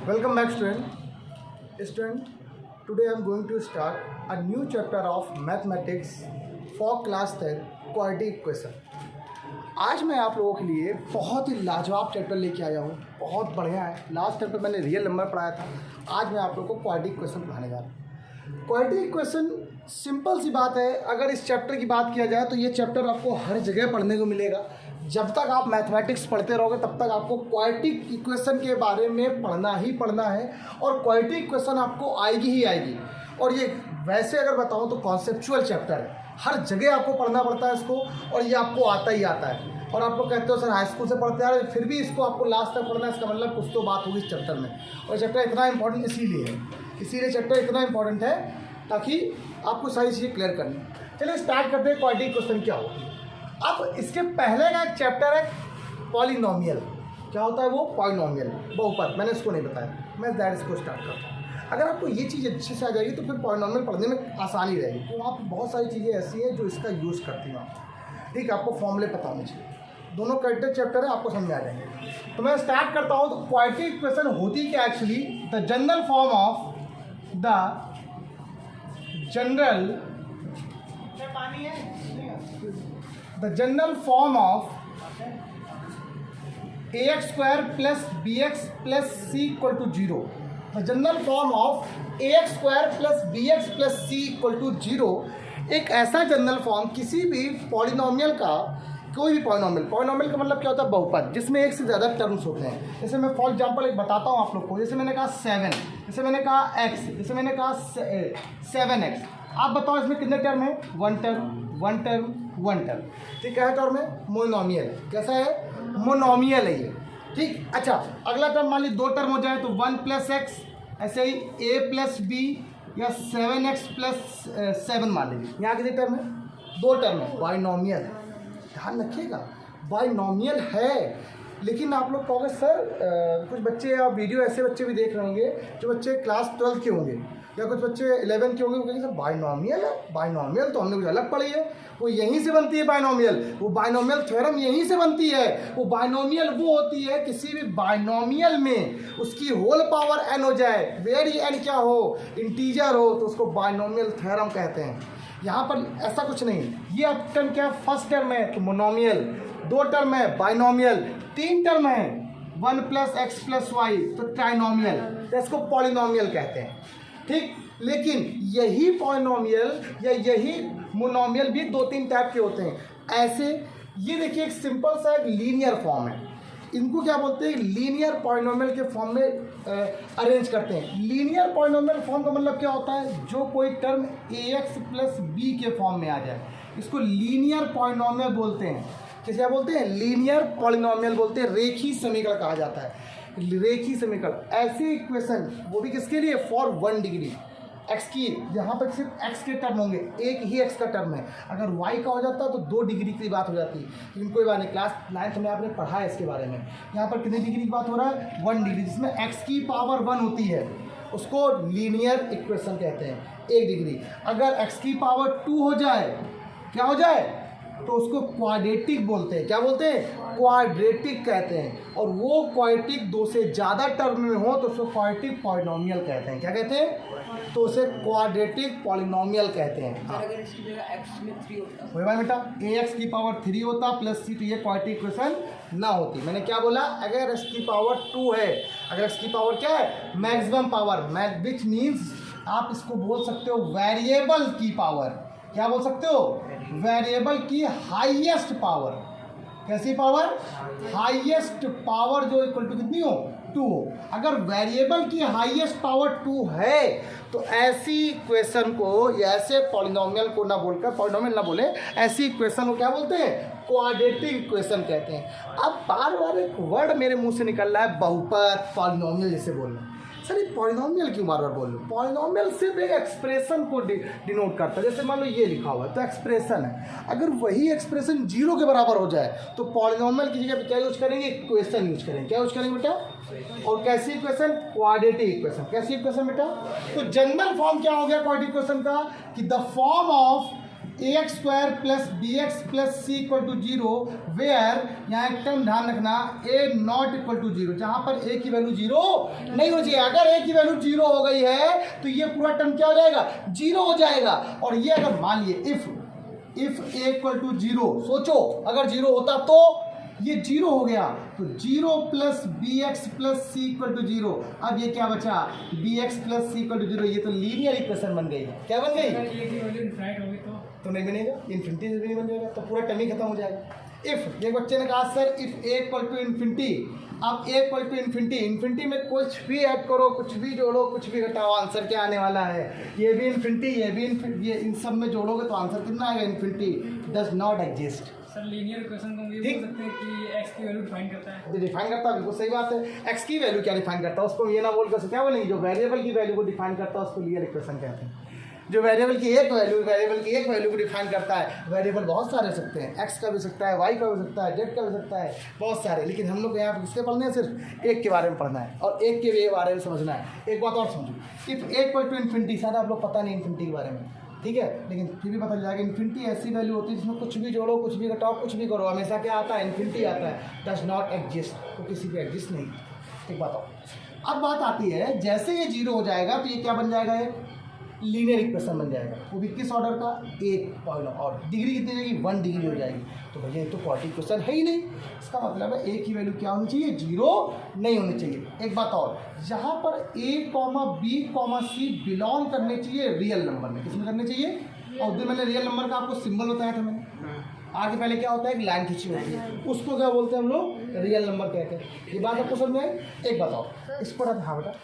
Welcome back student. Today I am going to start a new chapter of mathematics for class 10 quadratic equation. आज मैं आप लोगों के लिए बहुत ही लाजवाब चैप्टर लेके आया हूँ, बहुत बढ़िया है। लास्ट टाइम पे मैंने रियल नंबर पढ़ाया था, आज मैं आप लोगों को क्वाड्रेटिक इक्वेशन पढ़ाने जा रहा हूँ। क्वाड्रेटिक इक्वेशन सिंपल सी बात है। अगर इस चैप्टर की बात किया जाए तो ये चैप्टर आपको हर जगह पढ़ने को मिलेगा। जब तक आप मैथमेटिक्स पढ़ते रहोगे तब तक आपको क्वाड्रेटिक इक्वेशन के बारे में पढ़ना ही पढ़ना है और क्वाड्रेटिक इक्वेशन आपको आएगी ही आएगी। और ये वैसे अगर बताऊँ तो कॉन्सेप्चुअल चैप्टर है, हर जगह आपको पढ़ना पड़ता है इसको और ये आपको आता ही आता है। और आप लोग कहते हो सर हाई स्कूल से पढ़ते आ रहे फिर भी इसको आपको लास्ट तक पढ़ना है, इसका मतलब कुछ तो बात होगी इस चैप्टर में। और चैप्टर इतना इंपॉर्टेंट इसीलिए चैप्टर इतना इंपॉर्टेंट है ताकि आपको सारी चीज़ें क्लियर करनी। चलिए स्टार्ट करते हैं क्वाड्रेटिक इक्वेशन क्या होती है। अब इसके पहले का एक चैप्टर है पॉलिनोमियल। क्या होता है वो? पॉलिनोमियल, बहुपद। मैंने इसको नहीं बताया, मैं दैट इसको स्टार्ट करता हूँ। अगर आपको ये चीज़ अच्छे से आ जाएगी तो फिर पॉलिनोमियल पढ़ने में आसानी रहेगी। तो वहाँ पर बहुत सारी चीज़ें ऐसी हैं जो इसका यूज़ करती हैं। ठीक है, आपको फॉर्मूले पता होने चाहिए। दोनों क्वाड्रेटिक चैप्टर है, आपको समझ आ जाएंगे। तो मैं स्टार्ट करता हूँ। तो क्वाड्रेटिक इक्वेशन होती क्या actually? The general form of the general form of ax square plus bx plus c equal to 0। The general form of ax square plus bx plus c equal to 0 एक ऐसा general form किसी भी polynomial का, कोई भी polynomial का मतलब क्या होता है? बहुपद, जिसमें एक से ज़्यादा टर्म्स होते हैं। जैसे मैं फॉर एग्जांपल एक बताता हूँ आप लोग को। जैसे मैंने कहा 7, जैसे मैंने कहा x, जैसे मैंने कहा 7x। आप बताओ इसमें कितने टर्म है? One term. ठीक है, टर्म है मोनोमियल। कैसा है? मोनोमियल है ये। ठीक, अच्छा अगला टर्म मान ली 2 टर्म हो जाए तो 1 प्लस एक्स, ऐसे ही a प्लस बी या 7x प्लस 7 मान लीजिए। यहाँ कितने टर्म है? 2 टर्म है। बाइनोमियल, ध्यान रखिएगा बाइनोमियल है। लेकिन आप लोग कहोगे सर कुछ बच्चे या वीडियो ऐसे बच्चे भी देख रहे होंगे जो बच्चे क्लास 12 के होंगे या कुछ बच्चे 11 के होंगे, वो कहेंगे सर बाइनोमियल है। बाइनोमियल तो हमने कुछ अलग पढ़ी है, वो यहीं से बनती है बाइनोमियल, वो बाइनोमियल थ्योरम यहीं से बनती है। वो बाइनोमियल वो होती है किसी भी बाइनोमियल में उसकी होल पावर n हो जाए, वेयर ही n क्या हो, इंटीजर हो, तो उसको बाइनोमियल थ्योरम कहते हैं। यहाँ पर ऐसा कुछ नहीं। ये अब टर्म क्या है? फर्स्ट टर्म है तो मोनोमियल, 2 टर्म है बाइनोमियल, 3 टर्म है 1 प्लस एक्स प्लस वाई तो ट्राइनोमियल, तो इसको पॉलिनोमियल कहते हैं। ठीक, लेकिन यही पॉलिनोमियल या यही मोनोमियल भी 2-3 टाइप के होते हैं। ऐसे ये देखिए एक सिंपल सा एक लीनियर फॉर्म है, इनको क्या बोलते हैं? लीनियर पॉलिनोमियल के फॉर्म में अरेंज करते हैं। लीनियर पॉलिनोमियल फॉर्म का मतलब क्या होता है? जो कोई टर्म ax प्लस b के फॉर्म में आ जाए, इसको लीनियर पॉलिनोमियल बोलते हैं। क्या बोलते हैं? लीनियर पॉलिनोमियल बोलते हैं। रेखी समीकरण कहा जाता है, रेखी समीकरण। ऐसे इक्वेशन वो भी किसके लिए? फॉर 1 डिग्री x की, यहाँ पर सिर्फ x के टर्म होंगे, एक ही x का टर्म है। अगर y का हो जाता तो 2 डिग्री की बात हो जाती, लेकिन कोई बात नहीं। क्लास 9th में आपने पढ़ा है इसके बारे में। यहाँ पर कितनी डिग्री की बात हो रहा है? 1 डिग्री, जिसमें x की पावर 1 होती है, उसको लीनियर इक्वेशन कहते हैं। 1 डिग्री। अगर x की पावर 2 हो जाए, क्या हो जाए? तो उसको क्वाड्रेटिक बोलते हैं। क्या बोलते हैं? क्वाड्रेटिक कहते हैं। और वो क्वाड्रेटिक 2 से ज़्यादा टर्म में हो तो उसको क्वाड्रेटिक पॉलिनोमियल कहते हैं। क्या कहते हैं? तो उसे क्वाड्रेटिक पॉलिनोमियल कहते हैं। हाँ, अगर इसकी जगह x में 3 होता, वही बात बेटा, ax की पावर 3 होता प्लस c, तो ये क्वाड्रेटिक इक्वेशन ना होती। मैंने क्या बोला? अगर x की पावर 2 है, अगर x की पावर क्या है? मैक्सिमम पावर, विच मीन्स आप इसको बोल सकते हो वेरिएबल की पावर। क्या बोल सकते हो? वेरिएबल की हाईएस्ट पावर। कैसी पावर? हाईएस्ट पावर जो इक्वल टू कितनी हो? 2 हो। अगर वेरिएबल की हाईएस्ट पावर 2 है तो ऐसी इक्वेशन को या ऐसे पॉलिनोमियल को ना बोलकर, पॉलिनोमियल ना बोले, ऐसी इक्वेशन को क्या बोलते हैं? क्वाड्रेटिक इक्वेशन कहते हैं। अब बार बार एक वर्ड मेरे मुंह से निकल रहा है, बहुपद, पॉलिनोमियल जैसे बोल रहे हैं। सर ये पॉलिनोमियल क्यों बार बार बोल रहे हो? पॉलिनोमियल सिर्फ एक एक्सप्रेशन को डिनोट करता है। जैसे मान लो ये लिखा हुआ है तो एक्सप्रेशन है, अगर वही एक्सप्रेशन 0 के बराबर हो जाए तो पॉलिनोमियल की जगह क्या यूज करेंगे? इक्वेशन यूज करेंगे। क्या यूज करेंगे बेटा? और कैसी इक्वेशन? Quadratic equation. कैसी इक्वेशन बेटा? तो जनरल फॉर्म क्या हो गया क्वाड्रेटिक इक्वेशन का? कि the form of a x square plus B x plus c equal to zero, where यहाँ एक टर्म ध्यान रखना, a not equal to zero, जहाँ पर ए की वैल्यू जीरो नहीं हो चाहिए। अगर ए की वैल्यू जीरो हो गई है तो ये पूरा टर्म क्या हो जाएगा, जीरो हो जाएगा। और ये अगर मान लिए if a equal to zero, सोचो अगर जीरो होता तो ये जीरो हो गया, तो zero plus B x plus c equal to zero. अब ये क्या बचा, b x plus c equal to zero. ये तो लीनियर इक्वेशन बन गई। क्या बन गई, इनफाइनाइट होगी तो नहीं बनेगा, इन्फिनिटी से भी नहीं बन जाएगा, तो पूरा टर्म ही खत्म हो जाएगा। इफ एक बच्चे ने कहा sir if a equal to infinity, अब a equal to infinity, infinity में कुछ भी ऐड करो, कुछ भी जोड़ो, कुछ भी घटाओ, आंसर क्या आने वाला है, ये भी इन्फिनिटी, ये भी इन्फिनिटी, ये इन सब में जोड़ोगे तो आंसर कितना आएगा, infinity. Does not exist. Sir linear equation को हम ये बोल सकते हैं कि एक्स की वैल्यू डिफाइन करता है। डिफाइन करता है, बिल्कुल सही बात है। एक्स की वैल्यू क्या डिफाइन करता है, उसको ये ना बोलकर क्या बोलेंगे, जो वेरिएबल की वैल्यू को डिफाइन करता है उसको लीनियर इक्वेशन कहते हैं। जो वेरिएबल की एक वैल्यू को डिफाइन करता है। वेरिएबल बहुत सारे हो सकते हैं, एक्स का भी सकता है, वाई का भी सकता है, जेड का भी सकता है, बहुत सारे। लेकिन हम लोग यहाँ पर किसके पढ़ने हैं, सिर्फ एक के बारे में पढ़ना है और एक के भी बारे में समझना है। एक बात और समझो, if a equal to infinity, शायद आप लोग पता नहीं इन्फिनिटी के बारे में, ठीक है, लेकिन फिर भी पता चल जाएगा। इन्फिनिटी ऐसी वैल्यू होती है जिसमें कुछ भी जोड़ो, कुछ भी घटाओ, कुछ भी करो, हमेशा क्या आता है, इन्फिनिटी आता है। डज नॉट एग्जिस्ट, तो किसी भी एग्जिस्ट नहीं। एक बात और, अब बात आती है जैसे ये जीरो हो जाएगा तो ये क्या बन जाएगा, ये लीनियर इक्वेशन बन जाएगा। वो भी किस ऑर्डर का, एक पॉइंट, और डिग्री कितनी हो जाएगी, 1 डिग्री हो जाएगी। तो भैया ये तो क्वाड्रेटिक इक्वेशन है ही नहीं। इसका मतलब है ए की वैल्यू क्या होनी चाहिए, जीरो नहीं होनी चाहिए। एक बात और, जहाँ पर ए कॉमा बी कॉमा सी बिलोंग करने चाहिए रियल नंबर में, किसमें करने चाहिए, और उधर मैंने रियल नंबर का आपको सिंबल बताया था मैंने, आगे पहले क्या होता है, एक लाइन खींची होती है, उसको क्या बोलते हैं हम लोग, रियल नंबर कहते हैं। ये बात आपको समझ में आई। एक बताओ इस पर, हाँ बेटा,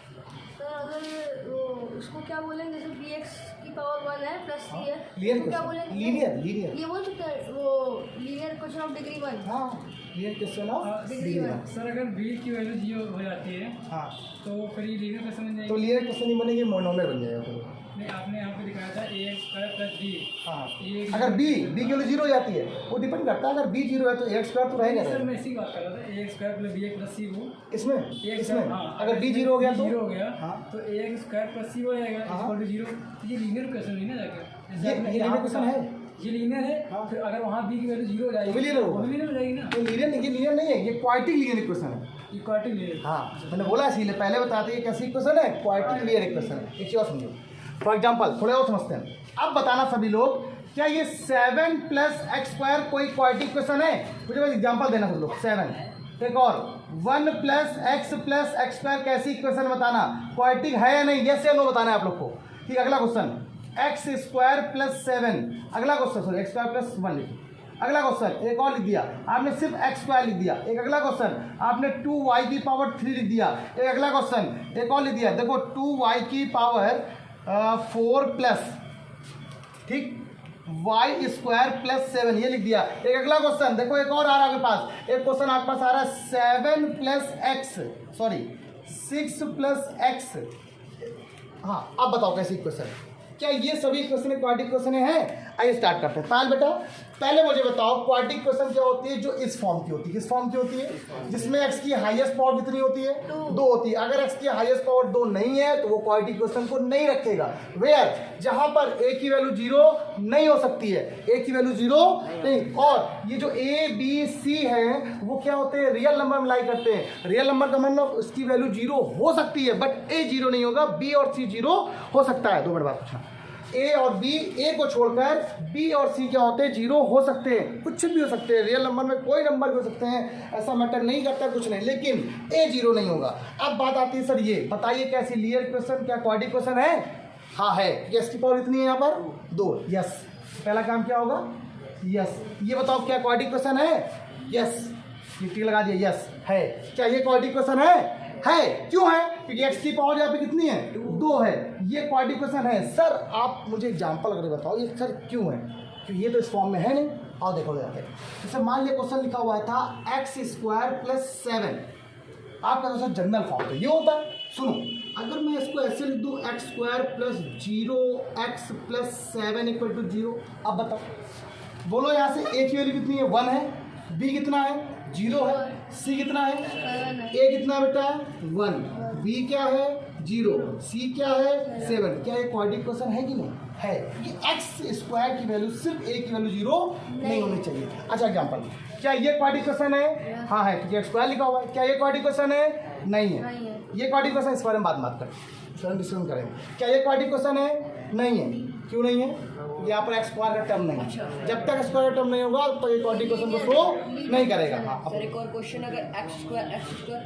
अगर वो उसको क्या बोलेंगे, जैसे बी एक्स की पावर 1 है प्लस सी है, लीनियर तो क्या बोलेंगे, लीनियर ये बोल सकते हैं वो लीनियर इक्वेशन ऑफ डिग्री 1। हाँ, linear equation of degree 1। Sir अगर बी की वैल्यू जीरो हो जाती है हाँ, तो फिर ये लीनियर इक्वेशन बन तो जाएगी। लीनियर इक्वेशन नहीं बनेगी, मोनोमियल बन जाएगा फिर। नहीं, आपने यहाँ पे दिखाया था A x square plus B. हाँ, ये अगर बी की वैल्यू जीरो हो जाती है, वो डिपेंड करता है, अगर बी जीरो है तो एक्स स्क्वायर तो रहेगा। सर मैं इसी बात कर रहा था, A x square plus B x plus C वो इसमें हाँ, अगर बी जीरो हो गया तो जीरो हो गया, हाँ, तो a x square plus c हो जाएगा हाँ। Equal to zero. तो ये लीनियर इक्वेशन नहीं ना जाकर, जैसे ये आपने लीनियर यहाँ इक्वेशन कहा, है, ये लीनियर है। हाँ। फिर अगर वहाँ बी की वैल्यू जीरो हो जाएगी तो linear होगा। वो linear हो जाएगी ना, ये लीनियर नहीं है, ये क्वाड्रेटिक लीनियर इक्वेशन है। Equality linear. हाँ, मैंने बोला इसीलिए पहले बताते हैं ये कैसी इक्वेशन है, क्वाड्रेटिक लीनियर इक्वेशन है। एक चीज और समझो, फॉर एग्जांपल थोड़े और समझते हैं। अब बताना सभी लोग, क्या ये 7 प्लस एक्स स्क्वायर कोई क्वाड्रेटिक इक्वेशन है, मुझे बस एग्जांपल देना सब लोग। 7 एक और 1 प्लस एक्स स्क्वायर कैसी इक्वेशन बताना, क्वाड्रेटिक है या नहीं, यस या नो बताना है आप लोग को। ठीक, अगला क्वेश्चन, एक्स स्क्वायर प्लस 7, अगला question, sorry x square plus 1 लिखिए। अगला क्वेश्चन एक और लिख दिया आपने, सिर्फ एक्स स्क्वायर लिख दिया। एक अगला क्वेश्चन आपने 2y की पावर 3 लिख दिया। एक अगला क्वेश्चन एक और लिख दिया, देखो 2y की पावर 4 प्लस, ठीक, वाई स्क्वायर प्लस 7 ये लिख दिया। एक अगला क्वेश्चन देखो, एक और आ रहा है आपके पास, एक क्वेश्चन आपके पास आ रहा है 7 plus x, sorry 6 plus x. हाँ, अब बताओ कैसी इक्वेशन, क्या ये सभी इक्वेशन क्वाड्रेटिक इक्वेशन हैं? आइए स्टार्ट करते हैं। पायल बेटा पहले मुझे बताओ क्वाड्रेटिक इक्वेशन क्या होती है, जो इस फॉर्म की होती है। किस फॉर्म की होती है, जिसमें x की हाईएस्ट पावर कितनी होती है, 2 होती है। अगर x की हाईएस्ट पावर 2 नहीं है तो वो क्वाड्रेटिक इक्वेशन को नहीं रखेगा। वेयर, जहां पर a की वैल्यू 0 नहीं हो सकती है, a की वैल्यू 0 नहीं। और ये जो a b c है वो क्या होते हैं, रियल नंबर में लाई करते हैं। रियल नंबर का मतलब उसकी वैल्यू 0 हो सकती है, बट a 0 नहीं होगा, b और c 0 हो सकता है। 2 मिनट बाद पूछा, ए और बी, ए को छोड़कर बी और सी क्या होते हैं, 0 हो सकते हैं, कुछ भी हो सकते हैं, रियल नंबर में कोई नंबर भी हो सकते हैं, ऐसा मैटर नहीं करता कुछ नहीं, लेकिन ए 0 नहीं होगा। अब बात आती है सर ये बताइए कैसी लीनियर इक्वेशन, क्या क्वाड्रेटिक इक्वेशन है? हाँ है। एक्स की पावर इतनी है यहाँ पर 2, यस। पहला काम क्या होगा, यस। ये बताओ क्या क्वाड्रेटिक इक्वेशन है, यस। टिक लगा दिया, यस है। क्या ये क्वाड्रेटिक इक्वेशन है? क्यों है? क्योंकि एक्स की पावर यहाँ पे कितनी है, 2 है। ये क्वाड्रेटिक इक्वेशन है। सर आप मुझे एग्जांपल करके बताओ ये सर क्यों है, क्योंकि ये तो इस फॉर्म में है नहीं। और देखो जाते हैं, जैसे मान लिया क्वेश्चन लिखा हुआ था एक्स स्क्वायर प्लस 7, आपका दोस्तों जनरल फॉर्म तो ये होता है। सुनो, अगर मैं इसको ऐसे लिख दूँ x square plus 0x plus 7 equal to 0, अब बताओ, बोलो यहाँ से ए की वैल्यू कितनी है, 1 है, बी कितना है 0 है, सी कितना है, 7 है, ए कितना बेटा 1, बी क्या है 0, सी क्या है 7। क्या ये क्वाड्रेटिक इक्वेशन है कि नहीं है? ये एक्स स्क्वायर की वैल्यू सिर्फ ए की वैल्यू 0 नहीं होनी चाहिए। अच्छा एग्जाम्पल, क्या ये क्वाड्रेटिक इक्वेशन है? हाँ है, क्योंकि स्क्वायर लिखा हुआ है। क्या ये क्वाड्रेटिक इक्वेशन है? नहीं है। नहीं है। ये क्वाड्रेटिक इक्वेशन, इस बारे में बात करें, इस बारे में डिस्कशन करेंगे। क्या ये क्वाड्रेटिक इक्वेशन है? नहीं है। क्यों नहीं है? यहाँ पर एक्स स्क्वायर का टर्म नहीं है। जब तक स्क्वायर का टर्म नहीं होगा तो ये क्वाड्रेटिक इक्वेशन को शो नहीं करेगा। हाँ सर एक और क्वेश्चन, अगर एक्स स्क्वायर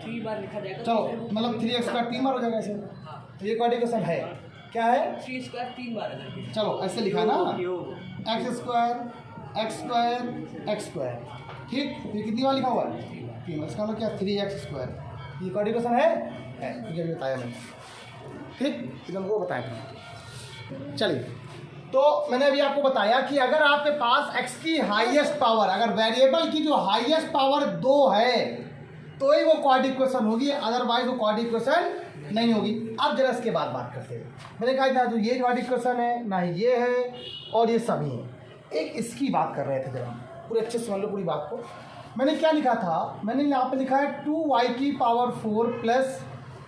3 बार लिखा जाएगा चलो, मतलब 3x स्क्वायर 3 बार हो जाएगा ऐसे। तो ये क्वाड्रेटिक इक्वेशन है, क्या है? 3 स्क्वायर 3 बार है। चलो ऐसे लिखा ना, x square x square x square, ठीक। ये कितनी बार लिखा हुआ है? 3। इसका मतलब क्या 3x स्क्वायर। ये क्वाड्रेटिक इक्वेशन है, ये अभी बताया मैंने, ठीक। फिर हमको बताया। चलिए, तो मैंने अभी आपको बताया कि अगर आपके पास x की हाईएस्ट पावर, अगर वेरिएबल की जो हाईएस्ट पावर 2 है तो ही वो क्वाड्रेटिक इक्वेशन होगी, अदरवाइज वो क्वाड्रेटिक इक्वेशन नहीं होगी। अब जरा इसके बाद बात करते हैं। मैंने कहा था जो ये क्वाड्रेटिक इक्वेशन है ना, ये है और ये सभी हैं। एक इसकी बात कर रहे थे, जरा पूरे अच्छे से समझ लो पूरी बात को। मैंने क्या लिखा था? मैंने यहाँ पे लिखा है 2y की power 4 plus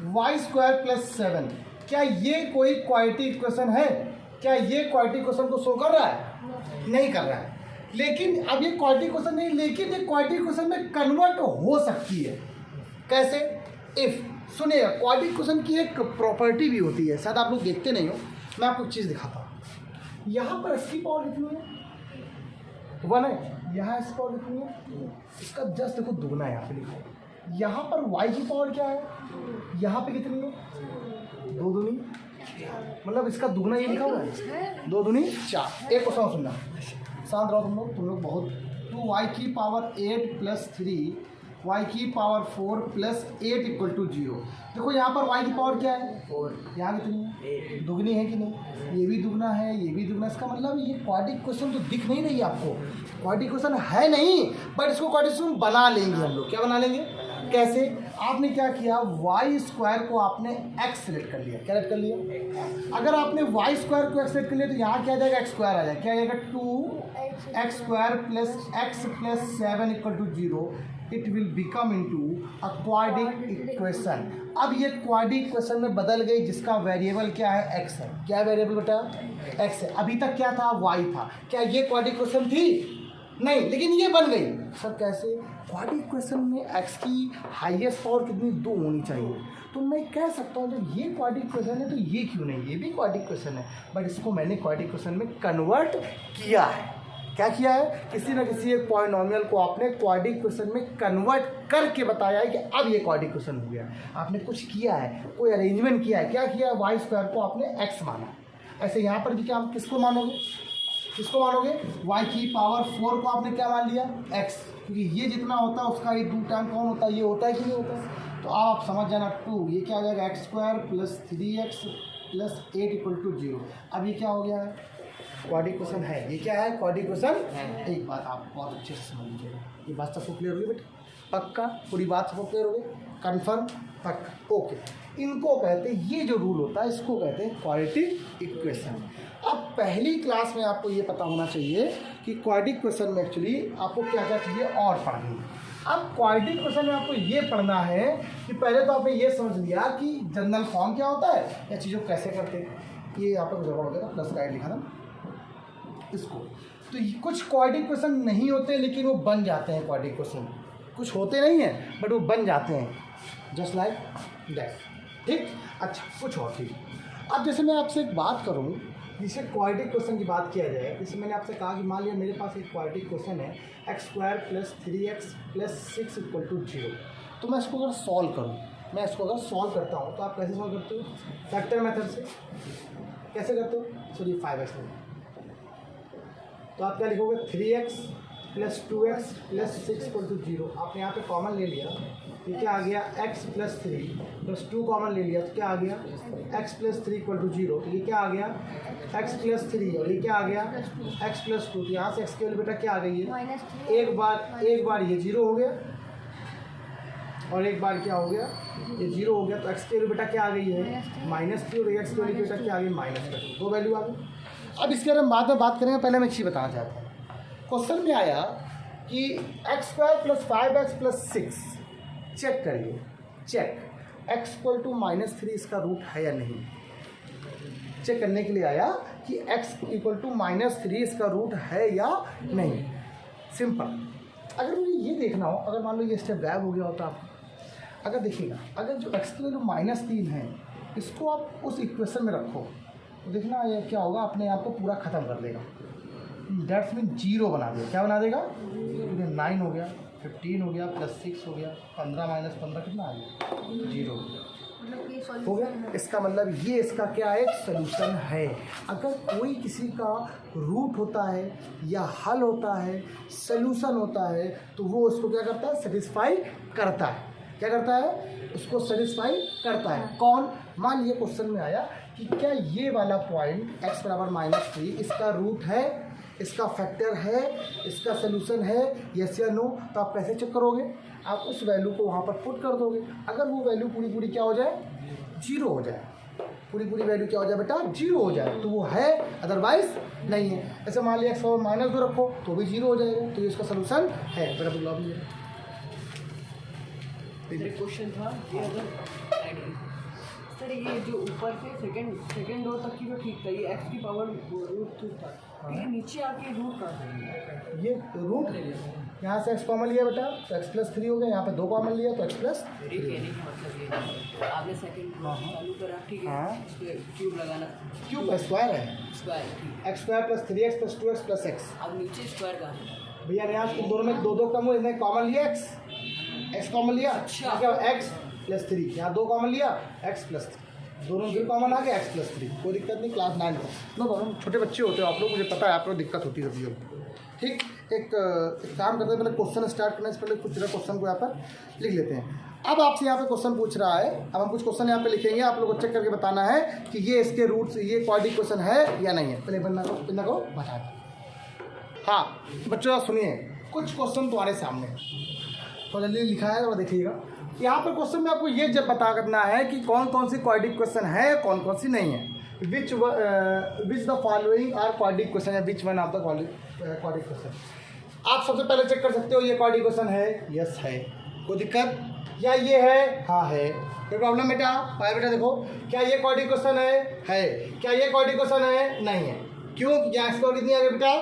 y square plus 7। क्या ये कोई क्वाड्रेटिक इक्वेशन है? क्या ये क्वाड्रेटिक इक्वेशन को शो कर रहा है? नहीं कर रहा है। लेकिन अब ये क्वाड्रेटिक इक्वेशन नहीं, लेकिन ये क्वाड्रेटिक इक्वेशन में कन्वर्ट हो सकती है। कैसे? इफ सुनिए, क्वाड्रेटिक इक्वेशन की एक प्रॉपर्टी भी होती है, शायद आप लोग देखते नहीं हो, मैं आपको एक चीज़ दिखाता हूँ। यहाँ पर इसकी पावर कितनी है? 1 है। यहाँ इसकी पावर कितनी है? इसका जस्ट देखो दुगना है यहाँ पे लिखा। यहाँ पर y की पावर क्या है? यहाँ पे कितनी है? 2 दूनी, मतलब इसका दुगना ये लिखा हुआ है, 2 दूनी 4। एक क्वेश्चन सुनना, शांत रहो तुम लोग बहुत। 2y की पावर 8 प्लस 3 y की पावर 4 प्लस 8 इक्वल टू 0। देखो यहाँ पर y की पावर क्या है? 4। यहाँ कितनी है? दुगनी है कि नहीं? ये भी दुगना है, ये भी दुगना। इसका मतलब ये क्वाड्रेटिक इक्वेशन तो दिख नहीं रही है आपको, क्वाड्रेटिक इक्वेशन है नहीं, बट इसको क्वाड्रेटिक इक्वेशन बना लेंगे हम लोग। क्या बना लेंगे? कैसे? आपने क्या किया, वाई स्क्वायर को आपने एक्स सेलेक्ट कर लिया। क्या सेलेक्ट कर लिया? अगर आपने वाई स्क्वायर को एक्स सेलेक्ट कर लिया तो यहाँ क्या आ जाएगा? एक्स स्क्वायर आ जाएगा। क्या आ जाएगा? 2x square plus x plus 7 equal to 0। It will become into a quadratic equation. अब ये क्वाड्रेटिक इक्वेशन में बदल गई, जिसका वेरिएबल क्या है? x है। क्या वेरिएबल बेटा? x है। अभी तक क्या था? y था। क्या ये क्वाड्रेटिक इक्वेशन थी? नहीं, लेकिन ये बन गई। सर कैसे? क्वाड्रेटिक इक्वेशन में x की हाईएस्ट पावर कितनी? 2 होनी चाहिए। तो मैं कह सकता हूँ जब ये क्वाड्रेटिक इक्वेशन है तो ये क्यों नहीं? ये भी क्वाड्रेटिक इक्वेशन है, बट इसको मैंने क्वाड्रेटिक इक्वेशन में कन्वर्ट किया है। क्या किया है? किसी न किसी एक पॉलिनोमियल को आपने क्वाड्रेटिक इक्वेशन में कन्वर्ट करके बताया है कि अब ये क्वाड्रेटिक इक्वेशन हो गया। आपने कुछ किया है, कोई अरेंजमेंट किया है। क्या किया है? वाई स्क्वायर को आपने x माना। ऐसे यहाँ पर भी क्या आप किसको मानोगे? किसको मानोगे? y की पावर 4 को आपने क्या मान लिया? x, क्योंकि ये जितना होता है उसका ये 2 टाइम कौन होता है? ये होता है कि नहीं होता है? तो आप समझ जाना 2, ये क्या आ जाएगा? X square plus 3x plus 8 equal to 0। अब ये क्या हो गया है? क्वाड्रेटिक इक्वेशन है। ये क्या है? Quadratic equation. एक बात आप बहुत अच्छे से समझ लीजिएगा, ये बात सबको क्लियर होगी बेटा? पक्का? पूरी बात सबको क्लियर होगी? कन्फर्म? पक्का? ओके। इनको कहते हैं, ये जो रूल होता है इसको कहते हैं क्वाड्रेटिक इक्वेशन। अब पहली क्लास में आपको ये पता होना चाहिए कि क्वाड्रेटिक इक्वेशन में एक्चुअली आपको क्या क्या चीज़ें और पढ़नी है। अब क्वाड्रेटिक इक्वेशन में आपको ये पढ़ना है कि पहले तो आपने ये समझ लिया कि जनरल फॉर्म क्या होता है या चीज़ों को कैसे करते हैं। ये यहाँ पर गड़बड़ हो गया था, प्लस गाइड लिखा था इसको। तो कुछ क्वाड्रेटिक इक्वेशन नहीं होते लेकिन वो बन जाते हैं क्वाड्रेटिक इक्वेशन। कुछ होते नहीं हैं बट वो बन जाते हैं, जस्ट लाइक दैट, ठीक। अच्छा, कुछ और चीज़। अब जैसे मैं आपसे एक बात करूँ, जिसे क्वाड्रेटिक इक्वेशन की बात किया जाए, जैसे मैंने आपसे कहा कि मान लिया मेरे पास एक क्वाड्रेटिक इक्वेशन है x square plus 3x plus 6 equal to 0। तो मैं इसको अगर सॉल्व करूँ, मैं इसको अगर सॉल्व करता हूँ तो आप कैसे सॉल्व करते हो? फैक्टर मेथड से। कैसे करते हो? सॉरी 5x में। तो आप क्या लिखोगे? 3x plus 2x plus 6 equal to 0। आपने यहाँ पे कॉमन ले लिया, ये क्या आ गया? x प्लस 3 प्लस 2 कॉमन ले लिया तो क्या आ गया? x plus 3 equal to 0। तो ये क्या आ गया? x प्लस 3 और ये क्या आ गया? x plus 2। तो यहाँ से x की वैल्यू बेटा क्या आ गई है? एक बार ये 0 हो गया और एक बार क्या हो गया? ये 0 हो गया। तो x की वैल्यू बेटा क्या आ गई है? -3 और x की वैल्यू बेटा क्या आ गई? -2। दो वैल्यू आ गई। अब इसके बारे में बाद में बात करेंगे, पहले मैं एक चीज़ बताना चाहता हूँ। क्वेश्चन में आया कि x square plus 5x plus 6, check करिए, चेक x इक्वल टू -3 इसका रूट है या नहीं। चेक करने के लिए आया कि x इक्वल टू -3 इसका रूट है या नहीं। सिंपल। अगर मुझे ये देखना हो, अगर मान लो ये स्टेप गायब हो गया होता आप, अगर देखिएगा, अगर जो x की वैल्यू -3 है इसको आप उस इक्वेशन में रखो तो देखना ये क्या होगा, अपने आप को पूरा ख़त्म कर देगा। डेट्स मीन 0 बना देगा। क्या बना देगा? 9 हो गया, 15 हो गया, +6 हो गया, 15 - 15 कितना आ गया? 0 मतलब ये हो गया। सॉल्यूशन है। इसका मतलब ये इसका क्या है? सोल्यूशन है। अगर कोई किसी का रूट होता है या हल होता है, सोल्यूशन होता है, तो वो उसको क्या करता है? सेटिस्फाई करता है। क्या करता है? उसको सेटिस्फाई करता है। कौन? मान लिया क्वेश्चन में आया कि क्या ये वाला पॉइंट x = -3 इसका रूट है, इसका फैक्टर है, इसका सोल्यूशन है, यस या नो। तो आप कैसे चेक करोगे? आप उस वैल्यू को वहाँ पर पुट कर दोगे। अगर वो वैल्यू पूरी क्या हो जाए? 0 हो जाए। पूरी वैल्यू क्या हो जाए बेटा? 0 हो जाए, तो वो है, अदरवाइज नहीं है। ऐसे मान लिया x को -2 रखो तो भी 0 हो जाएगा, तो ये इसका सोल्यूशन है। मेरा बुला भी क्वेश्चन था ये, अगर सर ये जो ऊपर से सेकंड रो तक की तो ठीक था, ये x की पावर √2 था, ये नीचे आके रूट का ये रूट यहाँ से x कॉमन लिया बेटा तो x + 3 हो गया, यहाँ पे 2 कॉमन लिया तो x + 3। कहने का मतलब ये आपने सेकंड चालू करा, ठीक है, हाँ। इस पे क्यूब लगाना, क्यूब स्क्वायर है, स्क्वायर, ठीक। x² + 3x + 2x + x। अब नीचे स्क्वायर का भैया यहाँ से दोनों में 2 कम हुए, इसने कॉमन लिया x कॉमन लिया, अच्छा। क्या x + 3, यहाँ 2 कॉमन लिया x + 3, दोनों फिर कॉमन आ गया x + 3। कोई दिक्कत नहीं, क्लास 9 में नो प्रॉब्लम। छोटे बच्चे होते हो आप लोग, मुझे पता है आप लोग दिक्कत होती है कभी। ठीक, एक काम करते हैं, पहले क्वेश्चन स्टार्ट करने से पहले कुछ क्वेश्चन को यहाँ पर लिख लेते हैं। अब आपसे यहाँ पे क्वेश्चन पूछ रहा है, अब हम कुछ क्वेश्चन यहाँ पे लिखेंगे, आप लोगों को चेक करके बताना है कि ये इसके रूट्स, ये क्वाड्रेटिक क्वेश्चन है या नहीं है। पहले बनना को बता दें। हाँ बच्चों सुनिए, कुछ क्वेश्चन तुम्हारे सामने तो जल्दी लिखा है और देखिएगा। यहाँ पर क्वेश्चन में आपको ये जब पता करना है कि कौन सी क्वाड्रेटिक क्वेश्चन है, कौन सी नहीं है। Which the following are quadratic question है, which one of the quadratic question. आप सबसे पहले चेक कर सकते हो ये क्वाड्रेटिक क्वेश्चन है, यस है, कोई दिक्कत, या ये है, हाँ है, कोई प्रॉब्लम बेटा? पाए बेटा देखो, क्या ये क्वाड्रेटिक क्वेश्चन है, क्या ये क्वाड्रेटिक क्वेश्शन है, नहीं है। क्यों? यहाँ स्कोर कितनी आ गई बेटा?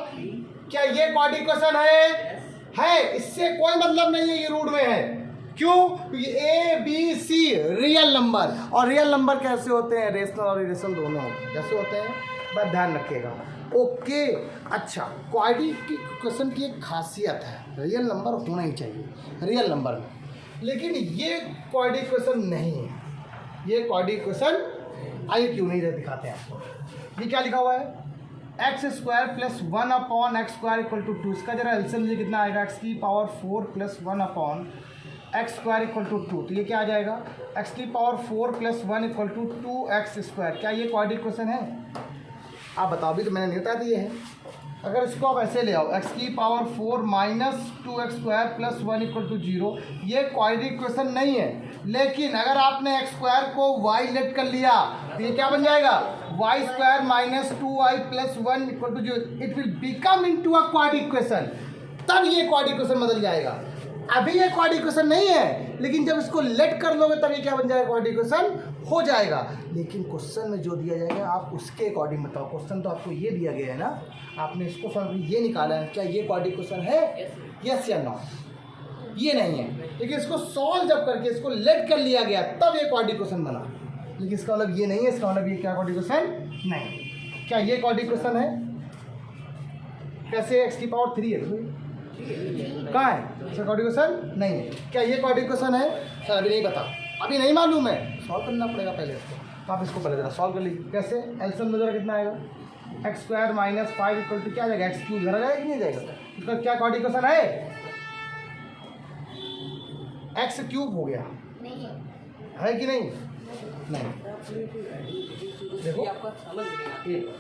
क्या ये क्वाड्रेटिक क्वेश्चन है, इससे कोई मतलब नहीं है, ये रूट में है। क्यों? क्योंकि a b c real number, और रियल नंबर कैसे होते हैं? रेशनल और इरेशनल दोनों कैसे होते हैं, बस ध्यान रखिएगा। ओके, अच्छा, क्वाड्रेटिक क्वेश्चन की एक खासियत है, रियल नंबर होना ही चाहिए रियल नंबर में, लेकिन ये क्वाड्रेटिक क्वेश्चन नहीं है। ये क्वाड्रेटिक क्वेश्चन आइए क्यों नहीं दिखाते हैं आपको। ये क्या लिखा हुआ है? x² + 1/x² = 2। इसका जरा एलसीएम लीजिए, कितना आएगा? x⁴ + 1/x² = 2। तो ये क्या आ जाएगा? x⁴ + 1 = 2x²। क्या ये क्वाड्रेटिक क्वेश्चन है? आप बताओ, भी तो मैंने नहीं बताया, ये है। अगर इसको आप ऐसे ले आओ, x⁴ - 2x² + 1 = 0, ये क्वाड्रेटिक क्वेश्चन नहीं है। लेकिन अगर आपने x² को y लेट कर लिया तो ये क्या बन जाएगा? y² - 2y + 1 = 0। It will become into a quadratic question, तब ये क्वाड्रेटिक क्वेश्चन बदल जाएगा। अभी ये क्वाड्रेटिक क्वेश्चन नहीं है, लेकिन जब इसको लेट कर लोगे तब ये क्या बन जाएगा? क्वाड्रेटिक क्वेश्चन हो जाएगा। लेकिन क्वेश्चन में जो दिया जाएगा आप उसके अकॉर्डिंग बताओ। क्वेश्चन तो आपको ये दिया गया है ना, आपने इसको सॉल्व ये निकाला है, क्या ये क्वाड्रेटिक क्वेश्चन है, यस या नो? ये नहीं है, लेकिन इसको सॉल्व जब करके इसको लेट कर लिया गया तब ये क्वाड्रेटिक क्वेश्चन बना। लेकिन इसका मतलब ये नहीं है, इसका मतलब ये क्या क्वाड्रेटिक क्वेश्चन नहीं। क्या ये क्वाड्रेटिक क्वेश्चन है? कैसे? x⁴ है, कहाँ है? इसका क्वाड्रेटिक क्वेश्चन नहीं है। क्या ये क्वाड्रेटिक क्वेश्चन है? सर अभी नहीं पता, अभी नहीं मालूम है, सॉल्व करना पड़ेगा पहले इसको। तो आप इसको पहले जरा सॉल्व कर लीजिए। कैसे? एलसीएम में जरा कितना आएगा? x² - 5 = क्या आ जाएगा? x³ जरा जाएगा कि नहीं जाएगा? इसका क्या क्वाड्रेटिक क्वेश्चन है? x³ हो गया, नहीं है कि नहीं? नहीं। देखो आपका समझ गया, ये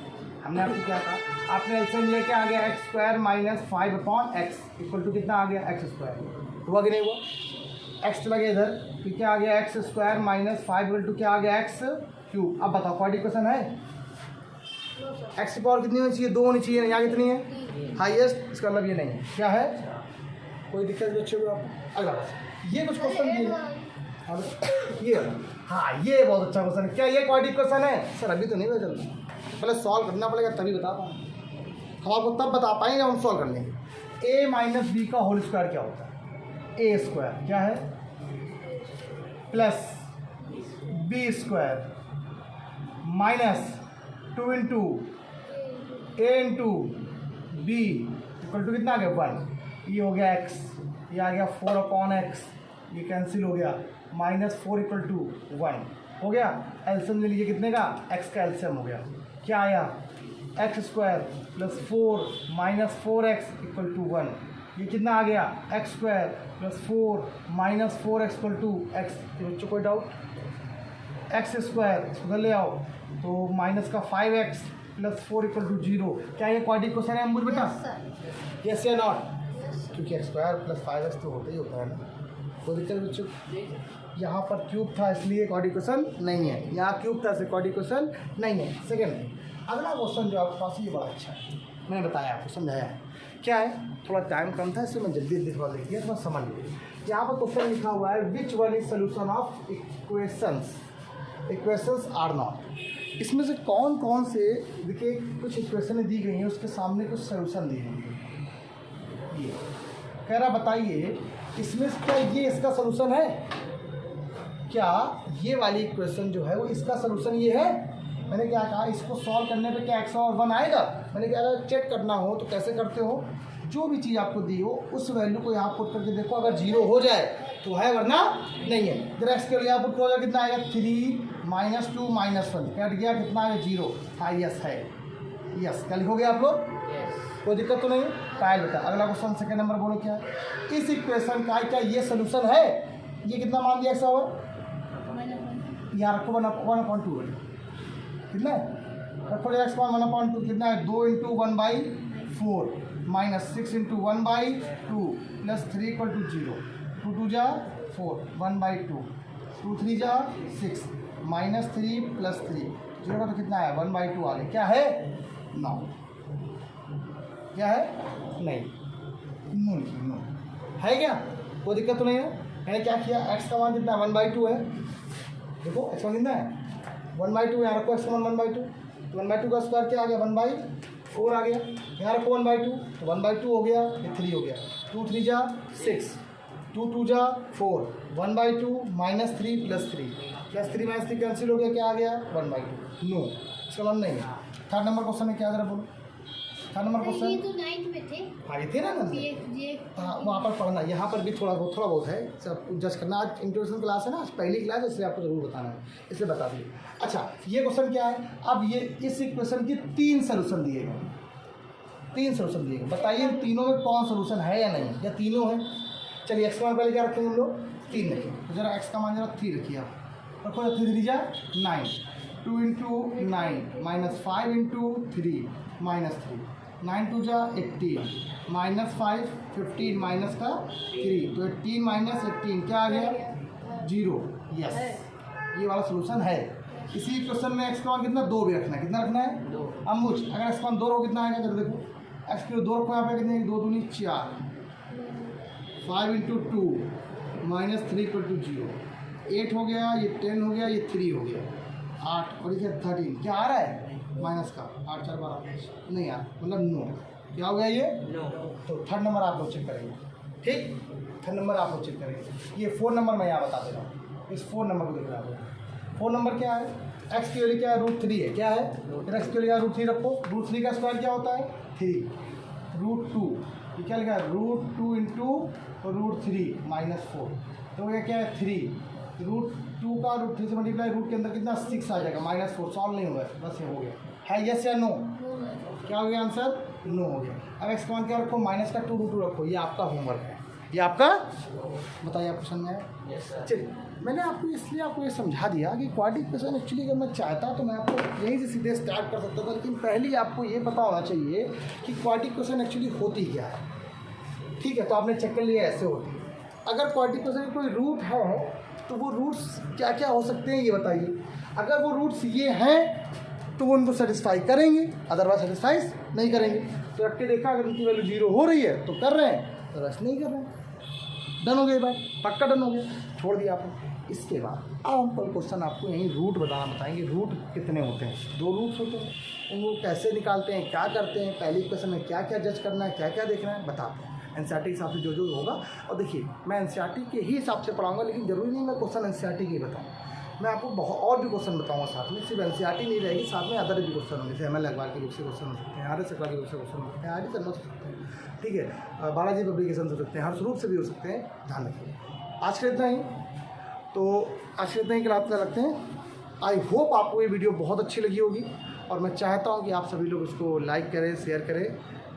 हमने आपको क्या कहा, आपने एलसीएम लेके आ गया x² - 5/x = कितना आ गया? x²। हुआ कि नहीं हुआ? x चला गया इधर, तो क्या आ गया? x² - 5 = क्या आ गया? x³। अब बताओ क्वाड्रेटिक क्वेश्चन है? x की पावर कितनी होनी चाहिए? 2 होनी चाहिए, यहाँ कितनी है? हाईएस्ट। इसका मतलब ये नहीं है। क्या है? कोई दिक्कत बच्चों को आपको? अगला ये कुछ क्वेश्चन दिए हैं। अब ये हाँ ये बहुत अच्छा क्वेश्चन है। क्या ये क्वाड्रेटिक क्वेश्चन है? सर अभी तो नहीं पता चलता, पहले सॉल्व करना पड़ेगा तभी बता पाएंगे। हम आपको तब बता पाएंगे जब हम सॉल्व कर लेंगे। ए माइनस बी का होल स्क्वायर क्या होता है? ए स्क्वायर क्या है plus b square minus 2 into a into b equal to कितना आ गया 1। ये हो गया x, ये आ गया 4/x, ये कैंसिल हो गया -4 इक्वल टू 1 हो गया। एल्सियम ले लीजिए कितने का? x का एल्सियम हो गया। क्या आया? x square plus 4 minus 4x equal to 1। ये कितना आ गया? x square plus 4 minus 4x equal to x। बच्चों कोई डाउट? x स्क्वायर उधर ले आओ तो माइनस का 5x प्लस 4 इक्वल टू 0। क्या ये क्वाड्रेटिक क्वेश्चन है अंबुल बेटा? यस या नॉट? क्योंकि x स्क्वायर प्लस 5x तो होता ही होता है ना, कोई दिक्कत बच्चों? यहाँ पर क्यूब था इसलिए क्वाड्रेटिक क्वेश्चन नहीं है, यहाँ क्यूब था इसलिए क्वाड्रेटिक क्वेश्चन नहीं है। सेकेंड अगला क्वेश्चन जो आपके पास ये बड़ा अच्छा है, मैंने बताया आपको समझाया है। क्या है? थोड़ा टाइम कम था इसलिए मैं जल्दी जल्दी थोड़ा लिखिए, थोड़ा समझ लीजिए। यहाँ पर क्वेश्चन लिखा हुआ है which one is solution of equations or not. इसमें से कौन कौन से, देखिए कुछ इक्वेशनें दी गई हैं उसके सामने कुछ सोल्यूशन दिए हैं। ये कह रहा बताइए इसमें से क्या ये इसका सोल्यूशन है? क्या ये वाली इक्वेशन जो है वो इसका सोल्यूशन ये है? मैंने क्या कहा इसको सॉल्व करने पे क्या x और 1 आएगा? मैंने क्या कहा चेक करना हो तो कैसे करते हो? जो भी चीज़ आपको दी हो उस वैल्यू को यहाँ पुट करके देखो, अगर 0 हो जाए तो है वरना नहीं है। जरा x के लिए यहाँ पुट करो कितना आएगा? 3 -2 -1 कट गया, कितना आएगा? 0। हाँ यस है, यस क्या लिखोगे आप लोग? कोई दिक्कत तो नहीं? पायल बेटा अगला क्वेश्चन सेकेंड नंबर बोलो क्या है? इस इक्वेशन का क्या ये सोल्यूशन है? ये कितना मान दिया x और यहाँ रखो 1/2 कितना है? रखो x 1/2 कितना है? 2 into 1/4 minus 6 into 1/2 plus 3 equal to 0। 2 2 जा 4 1/2 2 3 जा 6 माइनस 3 प्लस 3 0 का तो कितना है? 1/2 आ गया। क्या है? 9। क्या है? नहीं नो है क्या? कोई दिक्कत तो नहीं है? मैंने क्या किया x का मान कितना है? 1/2 है। देखो x मान कितना है? 1/2। यहाँ रखो x का मान 1/2 तो 1/2 का स्क्वायर क्या आ गया? 1/4 आ गया। यहाँ रखो 1/2 तो 1/2 हो गया, ये 3 हो गया। 2 3 जा 6 2 2 जा 4 1/2 माइनस 3 प्लस 3 माइनस 3 कैंसिल हो गया। क्या आ गया? 1/2। नो इसका मान नहीं है। थर्ड नंबर क्वेश्चन में क्या जरा बोलो? थर्ड नंबर क्वेश्चन ये तो 9th में थे। हाँ ये थे ना नंबर? हाँ वहाँ पर पढ़ना, यहाँ पर भी थोड़ा बहुत है, सब जस्ट करना। आज इंट्रोडक्शन क्लास है ना, आज पहली क्लास है इसलिए आपको जरूर बताना है, इसलिए बता दिए। अच्छा ये क्वेश्चन क्या है? अब ये इस इक्वेशन की 3 सोल्यूशन दिए गए, 3 सोल्यूशन दिए गए। बताइए तीनों में कौन सोल्यूशन है या नहीं, या तीनों है? चलिए एक्स का मान पहले क्या रखेंगे हम लोग? 3 रखेंगे। तो जरा एक्स का मान जरा 3 रखिए आप। रखो 3 3 जा 9 2 इंटू 9 माइनस 5 इंटू 3 माइनस 3 9 2 जा 18 माइनस 5 15 माइनस का 3 तो 18 माइनस 18 क्या आ गया? 0। यस ये वाला सोल्यूशन है। इसी क्वेश्चन में एक्स का मान कितना? 2 भी रखना है। कितना रखना है? 2। अम्बुज अगर एक्स का मान 2 रखो कितना आएगा? जब देखो एक्स के 2 रखो यहाँ पे कितने? 2 दूनी 4 5 इंटू 2 माइनस 3 इक्वल टू 0 8 हो गया, ये 10 हो गया, ये 3 हो गया 8 और ये 13 क्या आ रहा है? माइनस का 8 4 12 नहीं यार मतलब नो। क्या हो गया ये? नो। तो थर्ड नंबर आप लोग चेक करेंगे, ठीक? थर्ड नंबर आप लोग चेक करेंगे। ये 4 नंबर मैं यहाँ बता दे रहा हूँ, इस 4 नंबर को देख रहा हूँ। 4 नंबर क्या है? एक्स की वैल्यू क्या है? √3 है। क्या है? फिर एक्स की वैल्यू √3 रखो। √3 का स्क्वायर क्या होता है? 3 √2 ये क्या लिखा है? √2 इंटू √3 माइनस 4 तो ये क्या है? 3 √2 का √3 से मल्टीप्लाई रूट के अंदर कितना? 6 आ जाएगा माइनस 4। सॉल्व नहीं हुआ है, बस ये हो गया है। यस या नो? क्या हो गया आंसर? नो हो गया। अब एक्स का मान क्या रखो? माइनस का 2 √2 रखो। ये आपका होमवर्क है, ये आपका बताइए आपको समझ में आया? चलिए मैंने आपको इसलिए आपको ये समझा दिया कि क्वाड्रेटिक क्वेश्चन एक्चुअली अगर मैं चाहता तो मैं आपको यहीं से सीधे स्टार्ट कर सकता था, लेकिन पहले आपको ये पता होना चाहिए कि क्वाड्रेटिक क्वेश्चन एक्चुअली होती क्या है। ठीक है, तो आपने चेक कर लिया ऐसे होती है। अगर क्वाड्रेटिक क्वेश्चन में कोई रूट है तो वो रूट्स क्या क्या हो सकते हैं ये बताइए। अगर वो रूट्स ये हैं तो वो उनको सेटिस्फाई करेंगे, अदरवाइज सेटिस्फाई नहीं करेंगे। तो रख के देखा अगर उनकी वैल्यू 0 हो रही है तो कर रहे हैं, अदरवाइज नहीं कर रहे हैं। डन हो गई बात, पक्का डन हो गया, छोड़ दिया आपने। इसके बाद अब हम कोई क्वेश्चन आपको यहीं रूट बताएंगे। रूट कितने होते हैं, 2 रूट्स होते हैं, उनको कैसे निकालते हैं, क्या करते हैं, पहली क्वेश्चन में क्या क्या जज करना है, क्या क्या देखना है, बताते हैं NCERT के हिसाब से जो होगा। और देखिए मैं NCERT के ही हिसाब से पढ़ाऊँगा, लेकिन ज़रूरी नहीं मैं क्वेश्चन NCERT के ही बताऊँ, मैं आपको बहुत और भी क्वेश्चन बताऊँगा साथ में। सिर्फ NCERT नहीं रहेगी, साथ में अदर भी क्वेश्चन होंगे, जैसे ML अग्रवाल के बुक से क्वेश्चन हो सकते हैं, RS अग्रवाल के बुक से क्वेश्चन हो सकते हैं, RD शर्मा से हो सकते हैं, ठीक है, बालाजी पब्लिकेशन हो सकते हैं, हर स्वरूप से भी हो सकते हैं, ध्यान रखिए। आज के इतना ही, तो आज के इतना ही क्लास में रखते हैं। आई होप आपको ये वीडियो बहुत अच्छी लगी होगी, और मैं चाहता हूँ कि आप सभी लोग उसको लाइक करें, शेयर करें,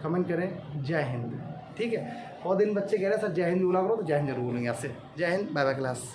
कमेंट करें। जय हिंद, ठीक है। बहुत दिन बच्चे कह रहे हैं सर जय हिंद बोला करो, तो जय हिंद जरूर बोलेंगे आपसे। जय हिंद, बाय बाय क्लास।